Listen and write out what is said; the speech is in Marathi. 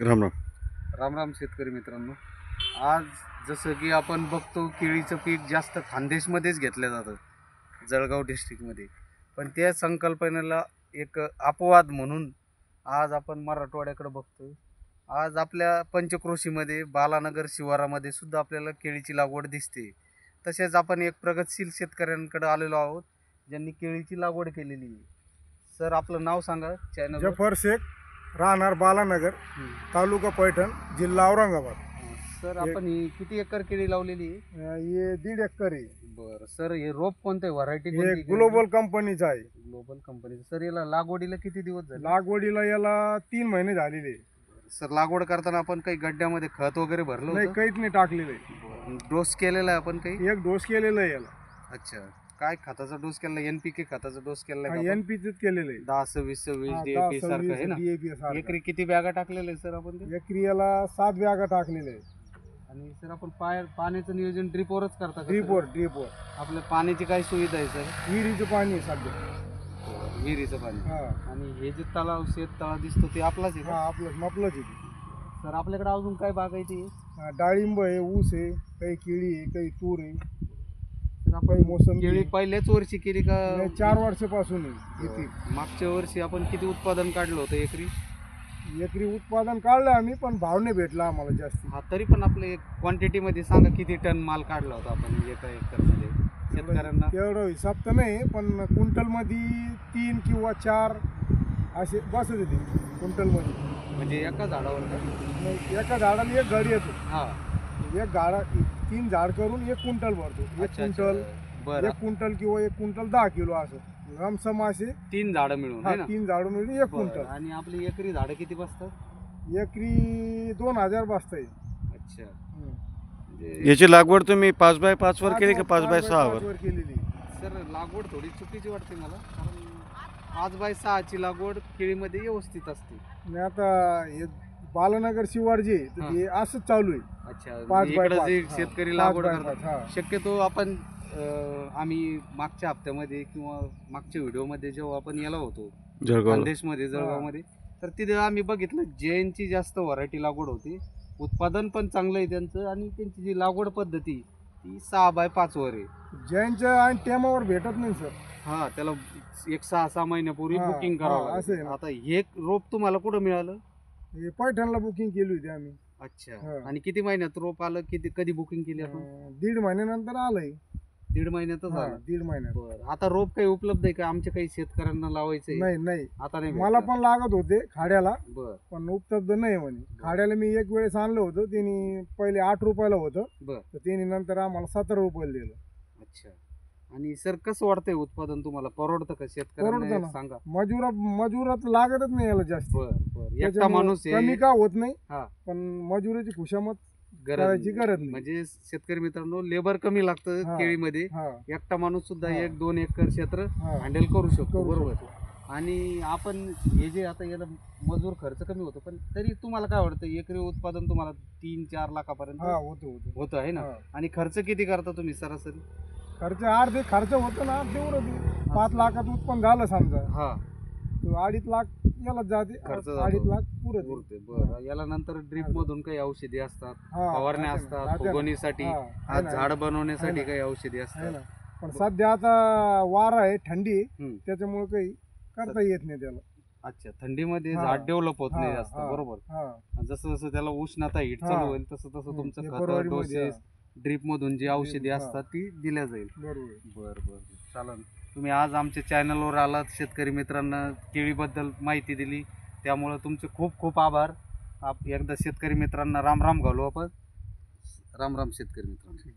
राम राम. राम राम शेतकरी मित्रांनो. आज जसं की आपण बघतो केळीचं पीक जास्त खानदेशमध्येच घेतलं जातं, जळगाव डिस्ट्रिक्टमध्ये. पण त्या संकल्पनेला एक अपवाद म्हणून आज आपण मराठवाड्याकडे बघतो. आज आपल्या पंचक्रोशीमध्ये बालानगर शिवारामध्ये सुद्धा आपल्याला केळीची लागवड दिसते. तसेच आपण एक प्रगतशील शेतकऱ्यांकडे आलेलो आहोत ज्यांनी केळीची लागवड केलेली आहे. सर, आपलं नाव सांगा. चॅनल जफर शेख, राहणार बालानगर, तालुका पैठण, जिल्हा औरंगाबाद. सर, आपण ही किती एकर केळी लावलेली आहे? ये 1.5 एकर आहे. बरं सर, हे रोप कोणते, व्हरायटी हे ग्लोबल कंपनीचं आहे. ग्लोबल कंपनीचं. सर, याला लागवडीला किती दिवस झाले? लागवडीला याला 3 महिने झालेले. सर, लागवड करताना आपण काही गड्ड्यामध्ये खत वगैरे भरलं नाही, होतं? काहीच नाही टाकलेलं आहे. डोस केलेला आहे आपण काही? एक डोस केलेला आहे याला. अच्छा, काय खताचा डोस केला? NPK खताचा डोस केला? NPच केलेलं आहे. 10-26-26 DAP सारखं आहे ना? DAP सारखं. एकरी किती बॅगा टाकलेलं आहे सर आपण ते? एकरी याला 7 बॅगा टाकलेले आहे. आणि सर, आपण पाण्याचं नियोजन ड्रिपवरच करता का? ड्रीपवर आपल्या पाण्याची काय सुविधा आहे सर? विहिरीचं पाणी आहे सध्या. विहिरीचं पाणी. हा आणि हे जे तलाव, शेत तलाव दिसतो ते आपलाच आहे का? हा, आपलंच आहे. सर, आपल्याकडे अजून काय बागायती आहे? डाळिंब आहे, ऊस आहे, काही केळी आहे, काही तूर आहे. तर आपण काही मोसंबी केळी पहिल्याच वर्षी केली का? 4 वर्षापासून आहे इथे. मागच्या वर्षी आपण किती उत्पादन काढलं होतं एकरी? एकरी उत्पादन काढलं आम्ही, पण भाव नाही भेटला आम्हाला जास्त. हा, तरी पण आपले क्वांटिटी मध्ये सांगा किती टन माल काढला होता आपण एका एकर मध्ये शेतकऱ्यांना? तेवढं हिसाब तर नाही, पण क्विंटलमध्ये 3 किंवा 4 असे बसत होते क्विंटलमध्ये. म्हणजे एका झाडावर का? नाही, एका झाडाला एक गाडी येतो. हा. एक झाडा 3 झाड करून 1 क्विंटल भरतो. 1 अच्छा, क्विंटल, बरं. 1 क्विंटल किंवा 1 क्विंटल 10 किलो असं रमसम असे 3 झाडं मिळून आहे ना? 3 झाडं मिळून 1 बरं. क्विंटल. आणि आपली एकरी झाडं किती बसतात? एकरी 2000 बसताय. अच्छा. म्हणजे याची लागवड तुम्ही 5x5 वर केली का 5x6 वर? केलेली. सर, लागवड थोडी चुकीची वाटते मला, कारण 5x6 ची लागवड केळीमध्ये व्यवस्थित असते. आणि आता हे बालानगर शिवार जे आहे, तर ते असंच चालू आहे. अच्छा, 5x5. इकडे जे शेतकरी लागवड 5x5, करतात, हा. शक्यतो आपण आम्ही मागच्या हप्त्यामध्ये किंवा मागच्या व्हिडिओमध्ये जेव्हा आपण याला होतो जळगाव. खानदेशमध्ये, जळगावमध्ये, तर तिथे आम्ही बघितलं जैनची जास्त व्हरायटी लागवड होती. उत्पादन पण चांगलं आहे त्यांचं, आणि त्यांची जी लागवड पद्धती ती 6x5 वर आहे. जैनच्या आणि टेमावर भेटत नाही सर. हा, त्याला एक 6 महिन्यापूर्वी हा, बुकिंग हा, करावं असं आहे लागेल. ना. आता हे रोप तुम्हाला कुठं मिळालं? हे पैठणला बुकिंग केली होती आम्ही. अच्छा. हा. आणि किती महिन्यात रोप आलं? कधी बुकिंग केली आपण? 1.5 महिन्यानंतर आलंय. 1.5 महिन्यातच आलं. 1.5 महिन्यात. बरं. आता रोप काही उपलब्ध आहे का? आमच्या काही शेतकऱ्यांना लावायचंय. नाही, आता नाही मला भेटलं. पण लागत होते खाड्याला, बर पण उपलब्ध नाही म्हणे. खाड्याला मी एक वेळेस आणलं होतं, त्यांनी पहिले 8 रुपयाला होतं, बर. तर त्यांनी नंतर आम्हाला 17 रुपयाला दिलं. अच्छा. आणि सर, कसं वाटतंय उत्पादन तुम्हाला? परवडतं का परवडतं शेतकऱ्यांना? ना. सांगा. मजुरात लागतच नाही याला जास्त. बर बर. एकटा त्याच्यामुळे माणूस आहे. कमी का होत नाही, हा. पण मजुराची खुशामत गरज करायची नाही. गरज नाही. म्हणजे शेतकरी मित्रांनो, लेबर कमी लागतं हा. केळीमध्ये. हा, एकटा माणूस सुद्धा हा. 1-2 एकर क्षेत्र हा. हँडल करू शकतो. करू बरोबर. शकतो. आणि आपण हे जे आता याला मजूर खर्च कमी होतो, पण तरी तुम्हाला काय वाटतं एकरी उत्पादन तुम्हाला 3-4 लाखापर्यंत हा, होतं. होतं आहे ना? हा. आणि खर्च किती करता तुम्ही सरासरी? खर्च अर्धे खर्च होतं ना, तेवढं 5 लाखात उत्पन्न झालं समजा, हा, तर 2.5 लाख याला जाते. खर्च जातो. 2.5 लाख पुरत. उरते. बरं. याला नंतर ड्रिप मधून काही औषधी असतात, फवारण्या असतात, फुगवणीसाठी, झाड बनवण्यासाठी काही औषधी असतात. पण सध्या आता वारा आहे, थंडी आहे, हम्म. त्याच्यामुळे काही करता येत नाही त्याला. अच्छा, थंडीमध्ये हा. झाड डेव्हलप होत नाही हा, जास्त. हा, बरोबर. हा. जसं जसं त्याला उष्णता हिट हा. चालू होईल तसं तसं हम्म. तुमचं हे खत, फेब्रुवारीमध्ये, डोसेस, ड्रिप मधून जी औषधी हा. असतात ती दिल्या जाईल. बरोबर. बरं. चालेल. तुम्ही आज आमच्या चॅनलवर आलात, शेतकरी मित्रांना केळीबद्दल माहिती दिली, त्यामुळं तुमचे खूप खूप आभार. एकदा शेतकरी मित्रांना राम राम घालू आपण. राम राम शेतकरी मित्रांनो.